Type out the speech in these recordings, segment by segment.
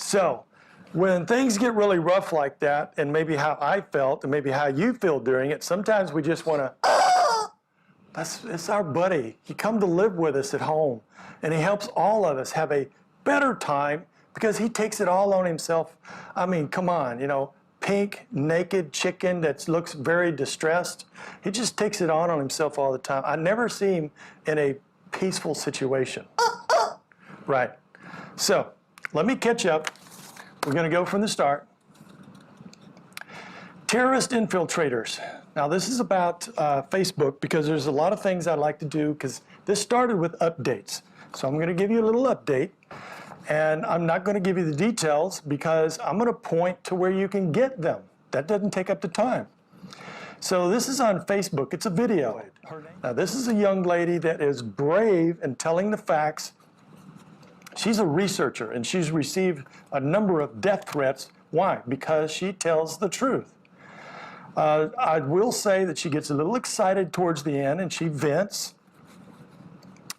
So when things get really rough like that, and maybe how I felt and maybe how you feel during it, sometimes we just want to, it's our buddy. He come to live with us at home, and he helps all of us have a better time because he takes it all on himself. I mean, come on, you know, pink, naked chicken that looks very distressed. He just takes it on himself all the time. I never see him in a peaceful situation. Right. So let me catch up. We're going to go from the start. Terrorist infiltrators. Now this is about Facebook because there's a lot of things I'd like to do because this started with updates. So I'm going to give you a little update, and I'm not going to give you the details because I'm going to point to where you can get them. That doesn't take up the time. So this is on Facebook. It's a video. Now this is a young lady that is brave in telling the facts. She's a researcher, and she's received a number of death threats. Why? Because she tells the truth. I will say that she gets a little excited towards the end, and she vents.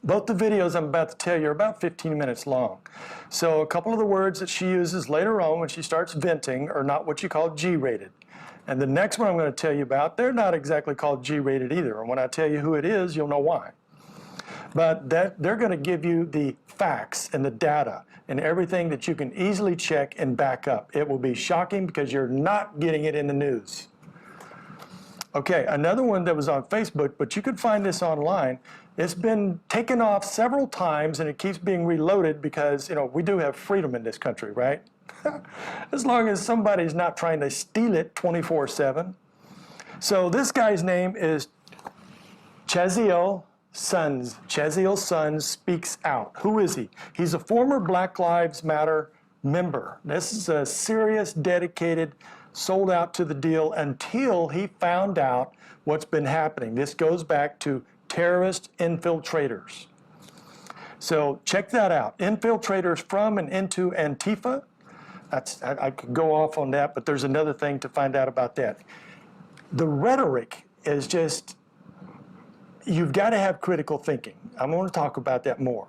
Both the videos I'm about to tell you are about 15 minutes long. So a couple of the words that she uses later on when she starts venting are not what you call G-rated. And the next one I'm going to tell you about, they're not exactly called G-rated either. And when I tell you who it is, you'll know why. But they're going to give you the facts and the data and everything that you can easily check and back up. It will be shocking because you're not getting it in the news. Okay, another one that was on Facebook, but you could find this online. It's been taken off several times, and it keeps being reloaded because, you know, we do have freedom in this country, right? As long as somebody's not trying to steal it 24/7. So this guy's name is Chaziel Sons. Chaziel Sons speaks out. Who is he? He's a former Black Lives Matter member. This is a serious, dedicated, sold out to the deal until he found out what's been happening. This goes back to terrorist infiltrators. So check that out. Infiltrators from and into Antifa. I could go off on that, but there's another thing to find out about that. The rhetoric is just, you've got to have critical thinking. I'm going to talk about that more.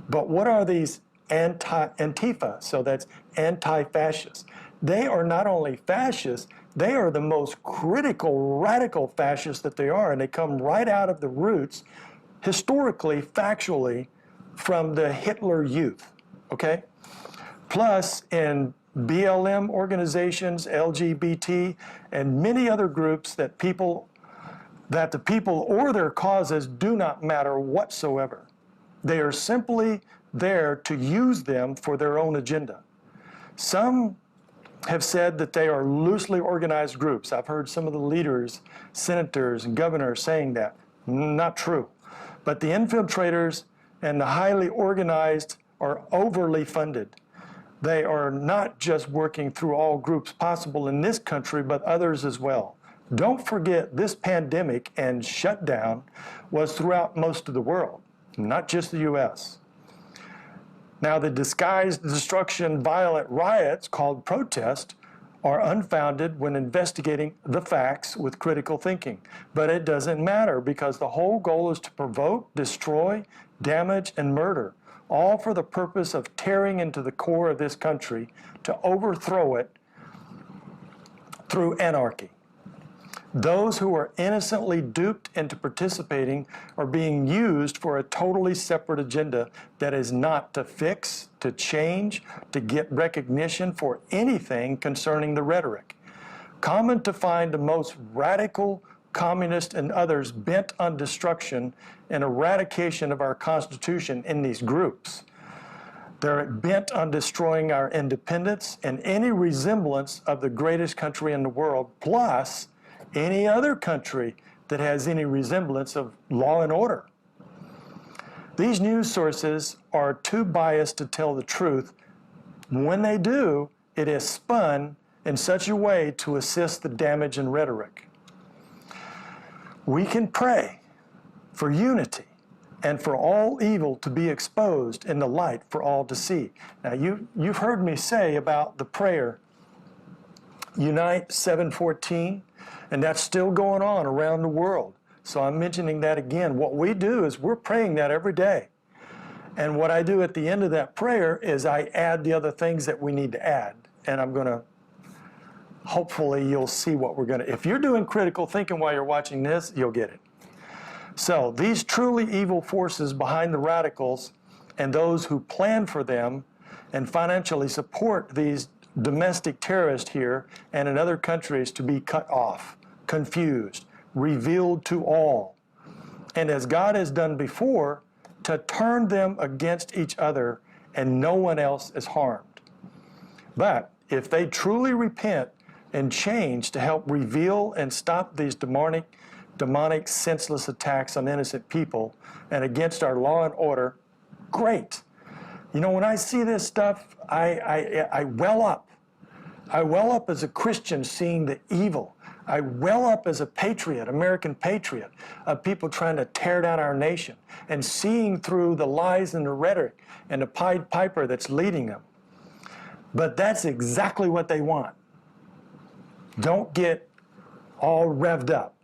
But what are these Antifa? So that's anti-fascist. They are not only fascists, they are the most critical, radical fascists that they are, and they come right out of the roots, historically, factually, from the Hitler Youth, okay? Plus, in BLM organizations, LGBT, and many other groups that the people or their causes do not matter whatsoever. They are simply there to use them for their own agenda. Some have said that they are loosely organized groups. I've heard some of the leaders, senators, and governors saying that. Not true. But the infiltrators and the highly organized are overly funded. They are not just working through all groups possible in this country, but others as well. Don't forget, this pandemic and shutdown was throughout most of the world, not just the U.S. Now, the disguised destruction, violent riots called protest are unfounded when investigating the facts with critical thinking. But it doesn't matter because the whole goal is to provoke, destroy, damage, and murder, all for the purpose of tearing into the core of this country to overthrow it through anarchy. Those who are innocently duped into participating are being used for a totally separate agenda that is not to fix, to change, to get recognition for anything concerning the rhetoric. Common to find the most radical communists and others bent on destruction and eradication of our Constitution in these groups. They're bent on destroying our independence and any resemblance of the greatest country in the world, plus any other country that has any resemblance of law and order. These news sources are too biased to tell the truth. When they do, it is spun in such a way to assist the damage and rhetoric. We can pray for unity and for all evil to be exposed in the light for all to see. Now, you've heard me say about the prayer, Unite 714, and that's still going on around the world. So I'm mentioning that again. What we do is we're praying that every day. And what I do at the end of that prayer is I add the other things that we need to add. And I'm going to, hopefully you'll see what we're going to, if you're doing critical thinking while you're watching this, you'll get it. So these truly evil forces behind the radicals and those who plan for them and financially support these domestic terrorists here and in other countries to be cut off, confused, revealed to all. And as God has done before, to turn them against each other and no one else is harmed. But if they truly repent and change to help reveal and stop these demonic, senseless attacks on innocent people and against our law and order, great. You know, when I see this stuff, I well up. I well up as a Christian seeing the evil. I well up as a patriot, American patriot, of people trying to tear down our nation and seeing through the lies and the rhetoric and the Pied Piper that's leading them. But that's exactly what they want. Don't get all revved up.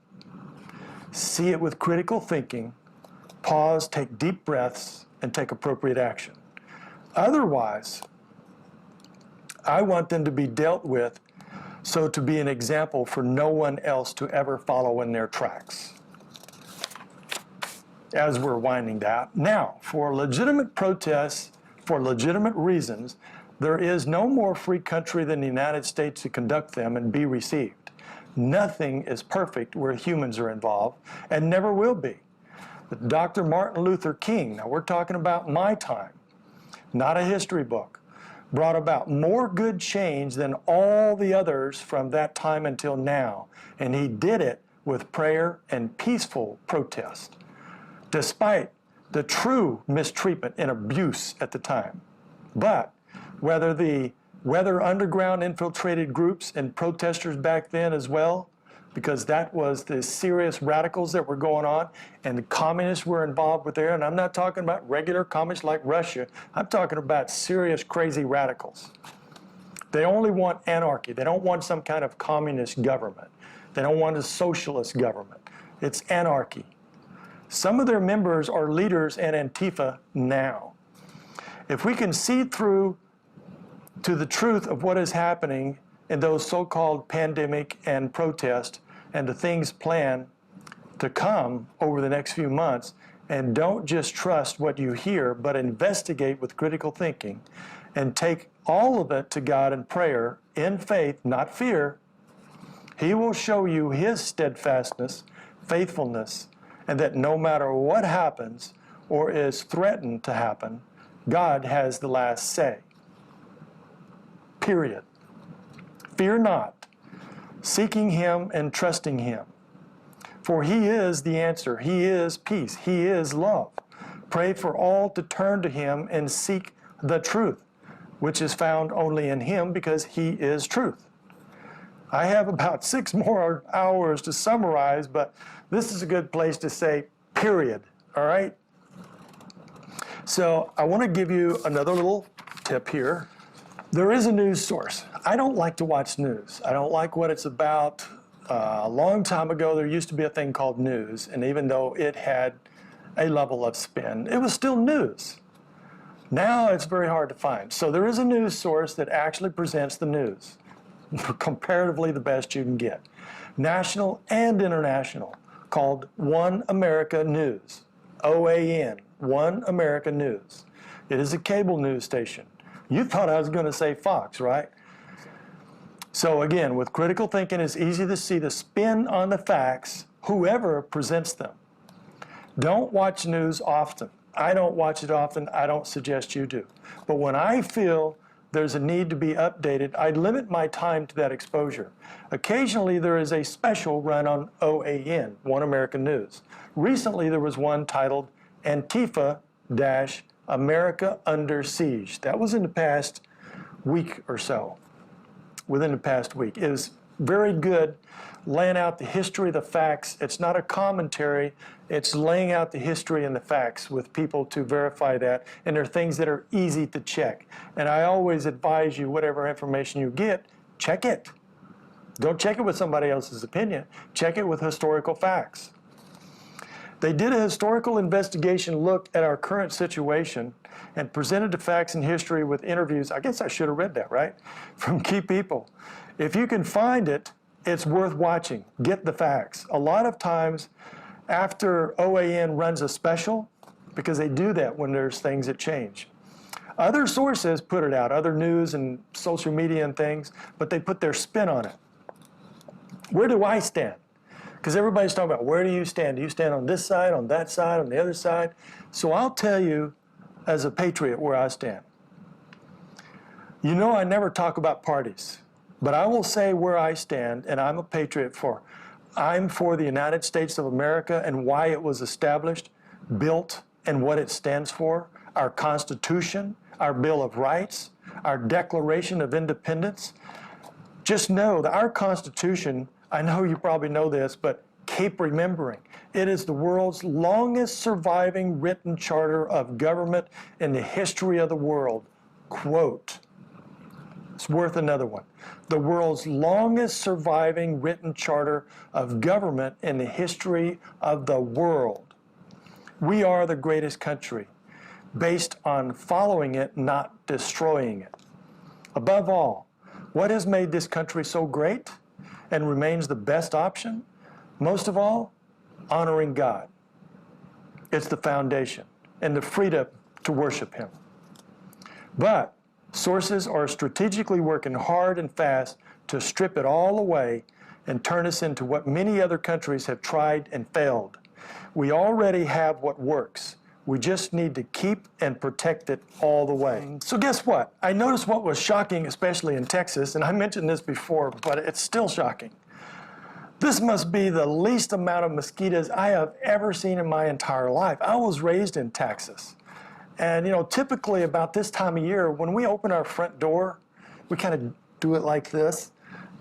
See it with critical thinking, pause, take deep breaths, and take appropriate action. Otherwise, I want them to be dealt with so to be an example for no one else to ever follow in their tracks. As we're winding down. Now, for legitimate protests, for legitimate reasons, there is no more free country than the United States to conduct them and be received. Nothing is perfect where humans are involved and never will be. But Dr. Martin Luther King, now we're talking about my time, not a history book, brought about more good change than all the others from that time until now. And he did it with prayer and peaceful protest, despite the true mistreatment and abuse at the time. But whether underground infiltrated groups and protesters back then as well, because that was the serious radicals that were going on, and the communists were involved with there. And I'm not talking about regular communists like Russia. I'm talking about serious, crazy radicals. They only want anarchy. They don't want some kind of communist government. They don't want a socialist government. It's anarchy. Some of their members are leaders in Antifa now. If we can see through to the truth of what is happening in those so-called pandemic and protest and the things planned to come over the next few months, and don't just trust what you hear, but investigate with critical thinking and take all of it to God in prayer, in faith, not fear, He will show you His steadfastness, faithfulness, and that no matter what happens or is threatened to happen, God has the last say. Period. Fear not, seeking Him and trusting Him. For He is the answer. He is peace. He is love. Pray for all to turn to Him and seek the truth, which is found only in Him because He is truth. I have about 6 more hours to summarize, but this is a good place to say period, all right? So I want to give you another little tip here. There is a news source. I don't like to watch news. I don't like what it's about. A long time ago, there used to be a thing called news, and even though it had a level of spin, it was still news. Now it's very hard to find. So there is a news source that actually presents the news, comparatively the best you can get, national and international, called One America News, OAN, One America News. It is a cable news station. You thought I was going to say Fox, right? So again, with critical thinking, it's easy to see the spin on the facts, whoever presents them. Don't watch news often. I don't watch it often. I don't suggest you do. But when I feel there's a need to be updated, I limit my time to that exposure. Occasionally, there is a special run on OAN, One American News. Recently, there was one titled Antifa-America Under Siege. That was in the past week or so, within the past week. It is very good, laying out the history, the facts. It's not a commentary. It's laying out the history and the facts with people to verify that. And there are things that are easy to check. And I always advise you, whatever information you get, check it. Don't check it with somebody else's opinion. Check it with historical facts. They did a historical investigation look at our current situation and presented the facts and history with interviews. I guess I should have read that, right? From key people. If you can find it, it's worth watching. Get the facts. A lot of times after OAN runs a special, because they do that when there's things that change. Other sources put it out, other news and social media and things, but they put their spin on it. Where do I stand? Because everybody's talking about, where do you stand? Do you stand on this side, on that side, on the other side? So I'll tell you, as a patriot, where I stand. You know, I never talk about parties, but I will say where I stand, and I'm a patriot for. I'm for the United States of America and why it was established, built, and what it stands for, our Constitution, our Bill of Rights, our Declaration of Independence. Just know that our Constitution, I know you probably know this, but keep remembering, it is the world's longest surviving written charter of government in the history of the world. Quote. It's worth another one. The world's longest surviving written charter of government in the history of the world. We are the greatest country, based on following it, not destroying it. Above all, what has made this country so great and remains the best option? Most of all, honoring God. It's the foundation and the freedom to worship Him. But sources are strategically working hard and fast to strip it all away and turn us into what many other countries have tried and failed. We already have what works. We just need to keep and protect it all the way. So guess what? I noticed what was shocking, especially in Texas, and I mentioned this before, but it's still shocking. This must be the least amount of mosquitoes I have ever seen in my entire life. I was raised in Texas. And you know, typically about this time of year, when we open our front door, we kind of do it like this,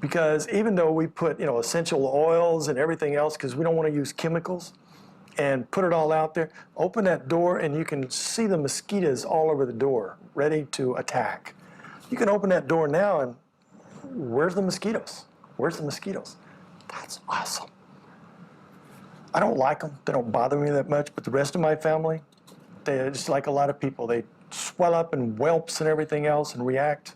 because even though we put, essential oils and everything else, because we don't want to use chemicals, and put it all out there, open that door and you can see the mosquitoes all over the door, ready to attack. You can open that door now and where's the mosquitoes? Where's the mosquitoes? That's awesome. I don't like them. They don't bother me that much, but the rest of my family, they're just like a lot of people. They swell up and whelps and everything else and react.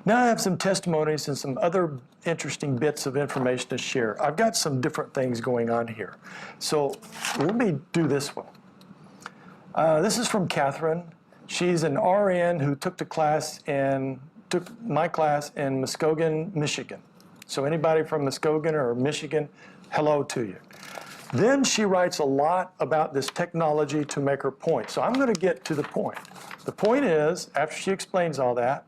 Now I have some testimonies and some other interesting bits of information to share. I've got some different things going on here. So let me do this one. This is from Catherine. She's an RN who took my class in Muskegon, Michigan. So anybody from Muskegon or Michigan, hello to you. Then she writes a lot about this technology to make her point. So I'm going to get to the point. The point is, after she explains all that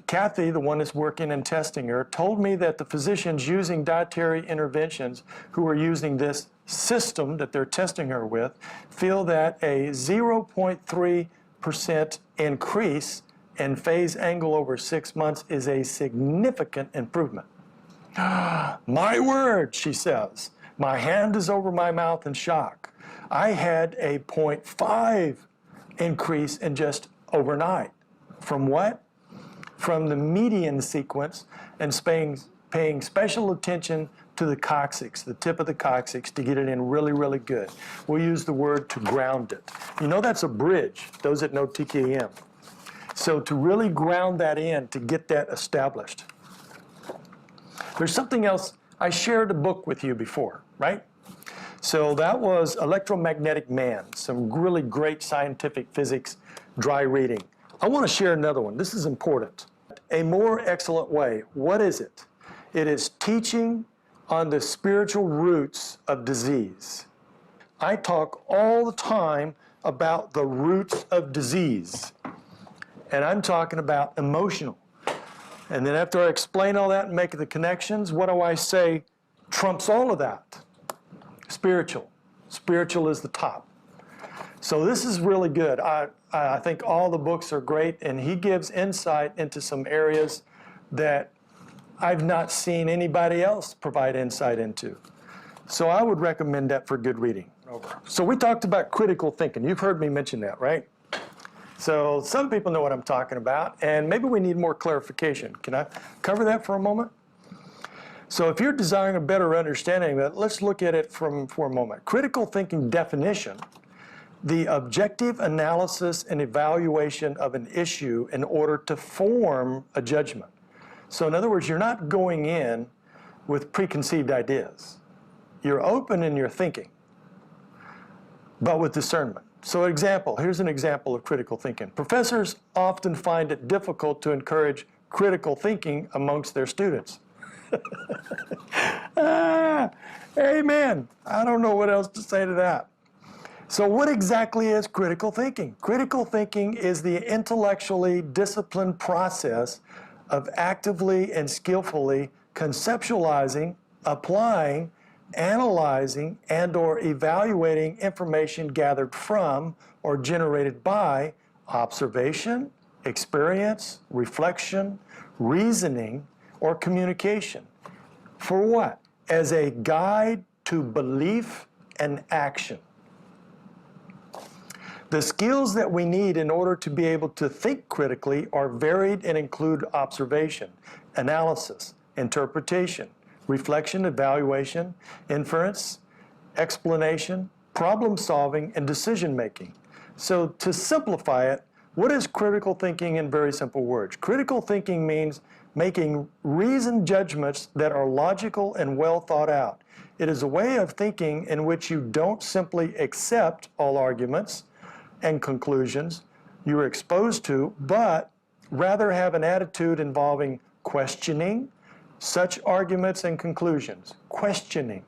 Kathy, the one that's working and testing her, told me that the physicians using dietary interventions who are using this system that they're testing her with feel that a 0.3% increase in phase angle over 6 months is a significant improvement. My word, she says. My hand is over my mouth in shock. I had a 0.5 increase in just overnight. From what? From the median sequence and paying special attention to the coccyx, the tip of the coccyx, to get it in really, really good. We'll use the word to ground it. You know that's a bridge, those that know TKM. So to really ground that in, to get that established. There's something else. I shared a book with you before, right? So that was Electromagnetic Man, some really great scientific physics, dry reading. I want to share another one. This is important. A more excellent way. What is it? It is teaching on the spiritual roots of disease. I talk all the time about the roots of disease. And I'm talking about emotional. And then after I explain all that and make the connections, what do I say trumps all of that? Spiritual. Spiritual is the top. So this is really good. I think all the books are great, and he gives insight into some areas that I've not seen anybody else provide insight into. So I would recommend that for good reading. So we talked about critical thinking. You've heard me mention that, right? So some people know what I'm talking about, and maybe we need more clarification. Can I cover that for a moment? So if you're desiring a better understanding of it, let's look at it for a moment. Critical thinking definition: the objective analysis and evaluation of an issue in order to form a judgment. So in other words, you're not going in with preconceived ideas. You're open in your thinking, but with discernment. So here's an example of critical thinking. Professors often find it difficult to encourage critical thinking amongst their students. Amen. I don't know what else to say to that. So what exactly is critical thinking? Critical thinking is the intellectually disciplined process of actively and skillfully conceptualizing, applying, analyzing, and/or evaluating information gathered from or generated by observation, experience, reflection, reasoning, or communication. For what? As a guide to belief and action. The skills that we need in order to be able to think critically are varied and include observation, analysis, interpretation, reflection, evaluation, inference, explanation, problem solving, and decision making. So to simplify it, what is critical thinking in very simple words? Critical thinking means making reasoned judgments that are logical and well thought out. It is a way of thinking in which you don't simply accept all arguments and conclusions you are exposed to, but rather have an attitude involving questioning such arguments and conclusions. Questioning.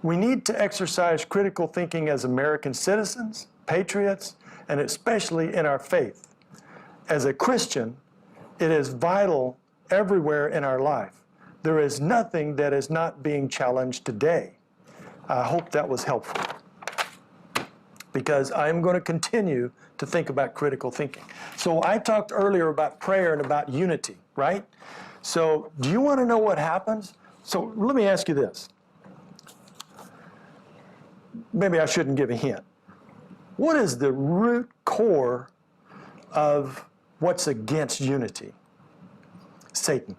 We need to exercise critical thinking as American citizens, patriots, and especially in our faith. As a Christian, it is vital everywhere in our life. There is nothing that is not being challenged today. I hope that was helpful, because I'm going to continue to think about critical thinking. So I talked earlier about prayer and about unity, right? So do you want to know what happens? So let me ask you this. Maybe I shouldn't give a hint. What is the root core of what's against unity? Satan.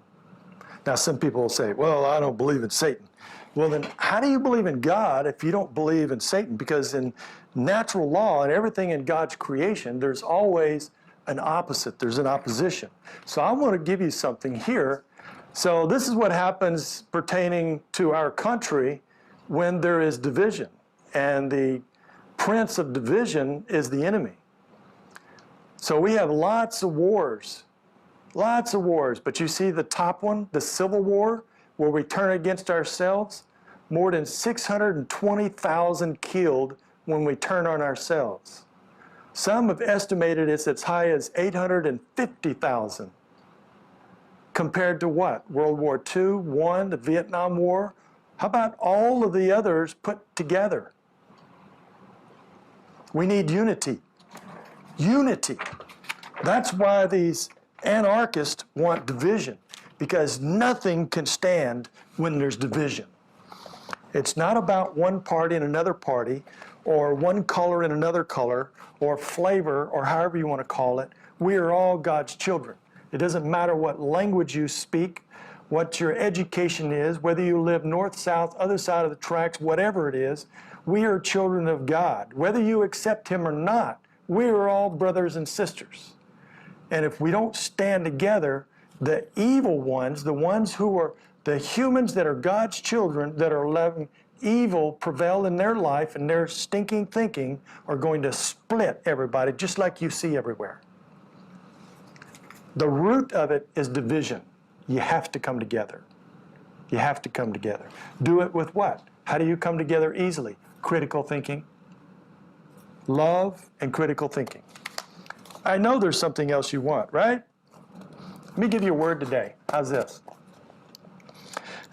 Now some people will say, well, I don't believe in Satan. Well then, how do you believe in God if you don't believe in Satan? Because in natural law and everything in God's creation, there's always an opposite. There's an opposition. So I want to give you something here. So this is what happens pertaining to our country when there is division. And the prince of division is the enemy. So we have lots of wars. Lots of wars. But you see the top one, the Civil War, where we turn against ourselves? More than 620,000 killed when we turn on ourselves. Some have estimated it's as high as 850,000. Compared to what? World War II, I, the Vietnam War? How about all of the others put together? We need unity. Unity. That's why these anarchists want division, because nothing can stand when there's division. It's not about one party and another party, or one color and another color, or flavor, or however you want to call it. We are all God's children. It doesn't matter what language you speak, what your education is, whether you live north, south, other side of the tracks, whatever it is, we are children of God. Whether you accept Him or not, we are all brothers and sisters. And if we don't stand together, the evil ones, the ones who are the humans that are God's children, that are letting evil prevail in their life and their stinking thinking, are going to split everybody, just like you see everywhere. The root of it is division. You have to come together. You have to come together. Do it with what? How do you come together easily? Critical thinking. Love and critical thinking. I know there's something else you want, right? Let me give you a word today. How's this?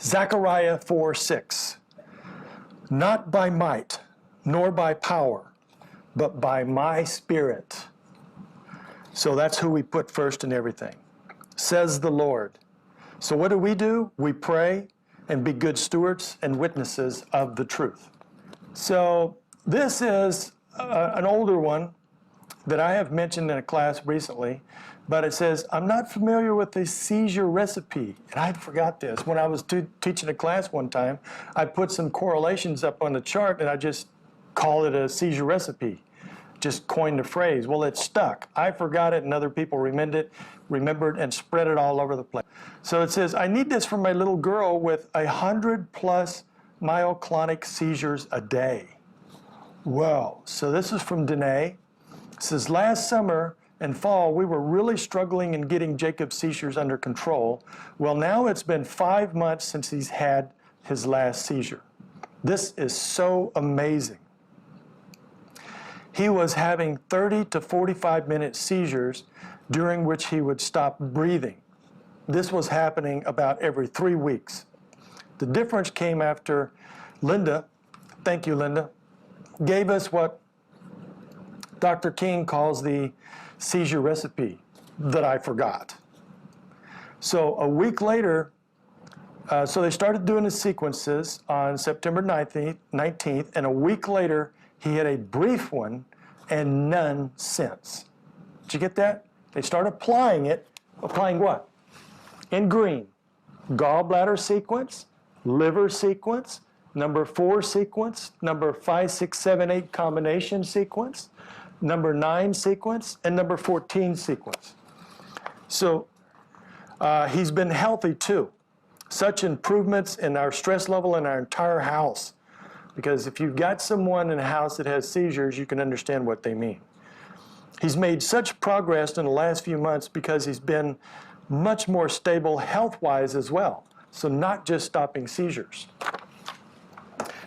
Zechariah 4:6. Not by might, nor by power, but by my Spirit. So that's who we put first in everything. Says the Lord. So what do? We pray and be good stewards and witnesses of the truth. So this is an older one. that I have mentioned in a class recently, but it says, I'm not familiar with the seizure recipe. And I forgot this. When I was teaching a class one time, I put some correlations up on the chart and I just called it a seizure recipe. Just coined the phrase. Well, it stuck. I forgot it and other people remembered and spread it all over the place. So it says, I need this for my little girl with 100+ myoclonic seizures a day. Whoa. So this is from Danae. It says, last summer and fall, we were really struggling in getting Jacob's seizures under control. Well, now it's been 5 months since he's had his last seizure. This is so amazing. He was having 30 to 45-minute seizures during which he would stop breathing. This was happening about every 3 weeks. The difference came after Linda, thank you, Linda, gave us what Dr. King calls the seizure recipe that I forgot. So a week later, so they started doing the sequences on September 19th, and a week later, he had a brief one and none since. Did you get that? They started applying it. Applying what? In green. Gallbladder sequence, liver sequence, number 4 sequence, number 5, 6, 7, 8 combination sequence, number 9 sequence, and number 14 sequence. So he's been healthy too. Such improvements in our stress level in our entire house. Because if you've got someone in a house that has seizures, you can understand what they mean. He's made such progress in the last few months because he's been much more stable health-wise as well. So not just stopping seizures.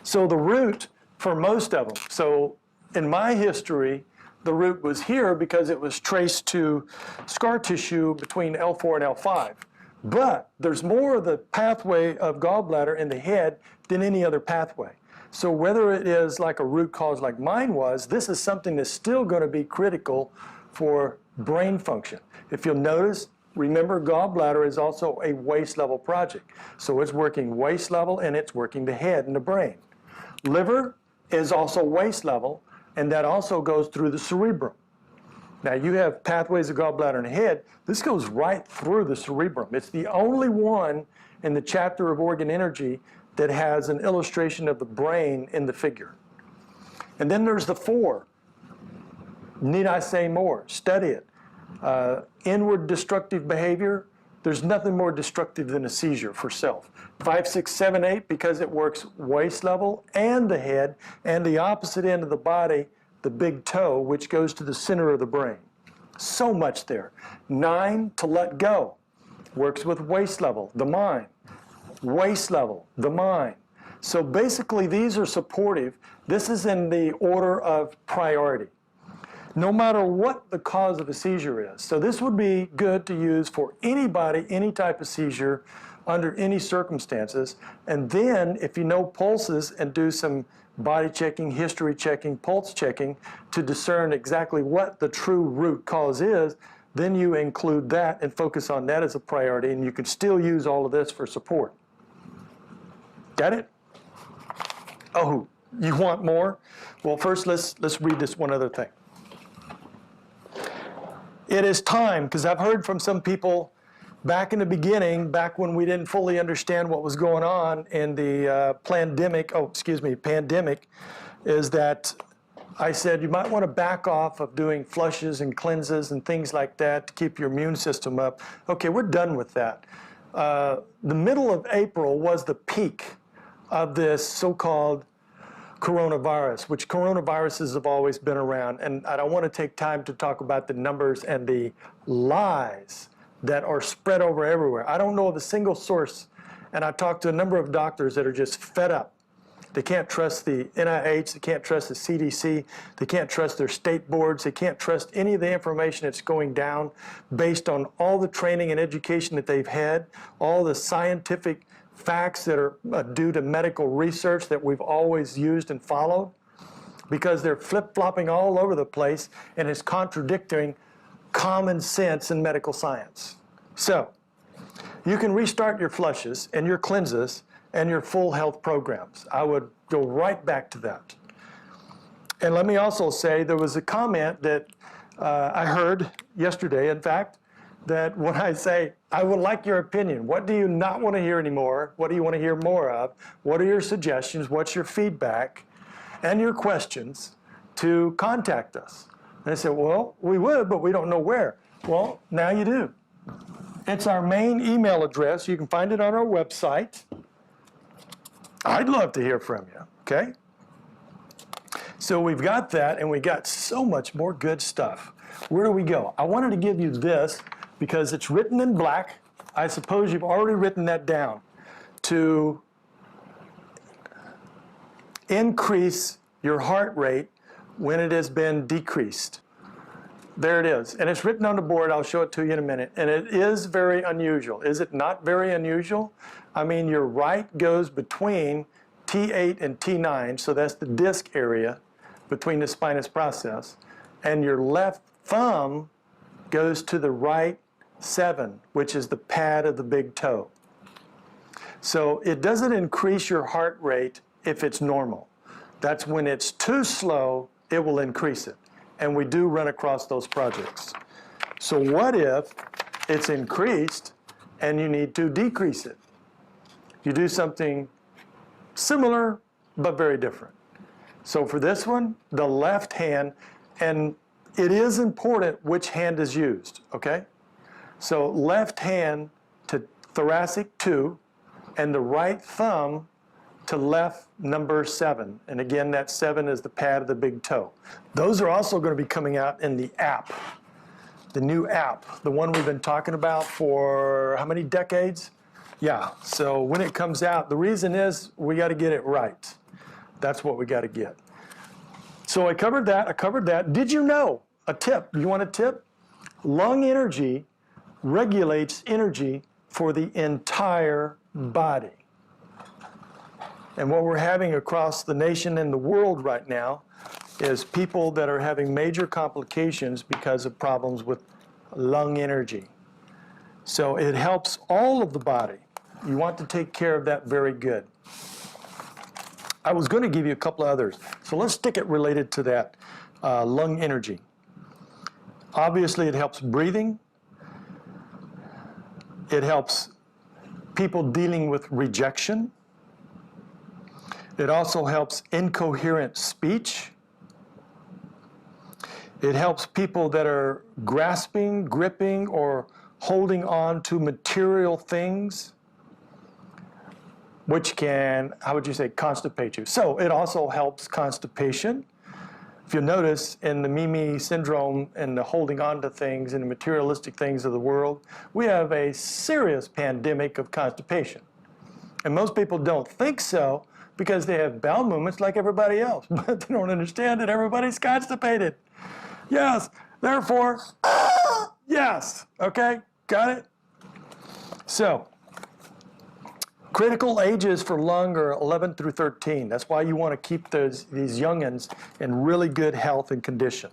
So the root for most of them, so in my history, the root was here because it was traced to scar tissue between L4 and L5. But there's more of the pathway of gallbladder in the head than any other pathway. So whether it is like a root cause like mine was, this is something that's still going to be critical for brain function. If you'll notice, remember gallbladder is also a waist level project. So it's working waist level and it's working the head and the brain. Liver is also waist level, and that also goes through the cerebrum. Now you have pathways of gallbladder and head. This goes right through the cerebrum. It's the only one in the chapter of organ energy that has an illustration of the brain in the figure. And then there's the 4. Need I say more? Study it. Inward destructive behavior, there's nothing more destructive than a seizure for self. 5, 6, 7, 8, because it works waist level and the head, and the opposite end of the body, the big toe, which goes to the center of the brain. So much there. 9, to let go, works with waist level, the mind. Waist level, the mind. So basically these are supportive. This is in the order of priority. No matter what the cause of a seizure is. So this would be good to use for anybody, any type of seizure, under any circumstances. And then if you know pulses and do some body checking, history checking, pulse checking to discern exactly what the true root cause is, then you include that and focus on that as a priority, and you can still use all of this for support. Got it? Oh, you want more? Well, first let's read this one other thing. It is time, because I've heard from some people back in the beginning, back when we didn't fully understand what was going on in the pandemic, is that I said you might want to back off of doing flushes and cleanses and things like that to keep your immune system up. Okay, we're done with that. The middle of April was the peak of this so-called coronavirus, which coronaviruses have always been around. And I don't want to take time to talk about the numbers and the lies that are spread over everywhere. I don't know of a single source, and I've talked to a number of doctors that are just fed up. They can't trust the NIH, they can't trust the CDC, they can't trust their state boards, they can't trust any of the information that's going down based on all the training and education that they've had, all the scientific facts that are due to medical research that we've always used and followed, because they're flip-flopping all over the place and it's contradicting common sense in medical science. So, you can restart your flushes and your cleanses and your full health programs. I would go right back to that. And let me also say, there was a comment that I heard yesterday, in fact, that when I say, I would like your opinion, what do you not want to hear anymore? What do you want to hear more of? What are your suggestions? What's your feedback and your questions to contact us? And I said, well, we would, but we don't know where. Well, now you do. It's our main email address. You can find it on our website. I'd love to hear from you, okay? So we've got that, and we got so much more good stuff. Where do we go? I wanted to give you this because it's written in black. I suppose you've already written that down. To increase your heart rate when it has been decreased. There it is. And it's written on the board. I'll show it to you in a minute. And it is very unusual. Is it not very unusual? I mean, your right goes between T8 and T9, so that's the disc area between the spinous process. And your left thumb goes to the right 7, which is the pad of the big toe. So it doesn't increase your heart rate if it's normal. That's when it's too slow, it will increase it. And we do run across those projects. So what if it's increased and you need to decrease it? You do something similar, but very different. So for this one, the left hand, and it is important which hand is used, okay? So left hand to thoracic 2, and the right thumb to left number 7. And again, that 7 is the pad of the big toe. Those are also going to be coming out in the app, the new app, the one we've been talking about for how many decades? Yeah, so when it comes out, the reason is we got to get it right. That's what we got to get. So I covered that. Did you know, a tip, you want a tip? Lung energy regulates energy for the entire body. And what we're having across the nation and the world right now is people that are having major complications because of problems with lung energy. So it helps all of the body. You want to take care of that very good. I was going to give you a couple of others. So let's stick it related to that lung energy. Obviously, it helps breathing. It helps people dealing with rejection. It also helps incoherent speech. It helps people that are grasping, gripping, or holding on to material things, which can, how would you say, constipate you. So it also helps constipation. If you notice in the Mimi syndrome and the holding on to things and the materialistic things of the world, we have a serious pandemic of constipation. And most people don't think so, because they have bowel movements like everybody else, but they don't understand that everybody's constipated. Yes, therefore, yes, okay, got it? So, critical ages for lung are 11 through 13. That's why you want to keep these youngins in really good health and condition.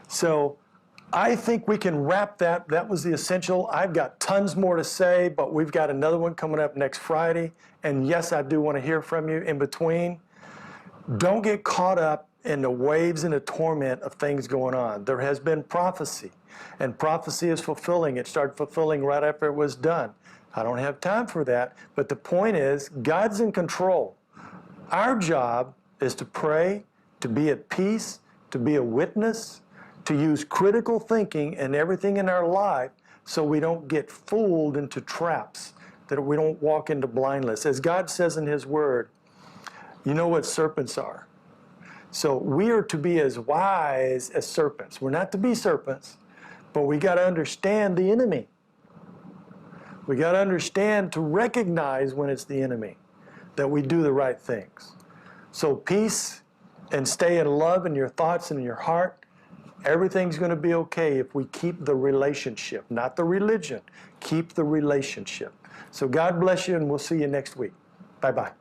So, I think we can wrap that. That was the essential. I've got tons more to say, but we've got another one coming up next Friday. And yes, I do want to hear from you in between. Don't get caught up in the waves and the torment of things going on. There has been prophecy, and prophecy is fulfilling. It started fulfilling right after it was done. I don't have time for that, but the point is, God's in control. Our job is to pray, to be at peace, to be a witness, to use critical thinking in everything in our life so we don't get fooled into traps, that we don't walk into blindness. As God says in His Word, you know what serpents are. So we are to be as wise as serpents. We're not to be serpents, but we got to understand the enemy. We got to understand to recognize when it's the enemy, that we do the right things. So peace and stay in love in your thoughts and in your heart. Everything's going to be okay if we keep the relationship, not the religion. Keep the relationship. So God bless you, and we'll see you next week. Bye-bye.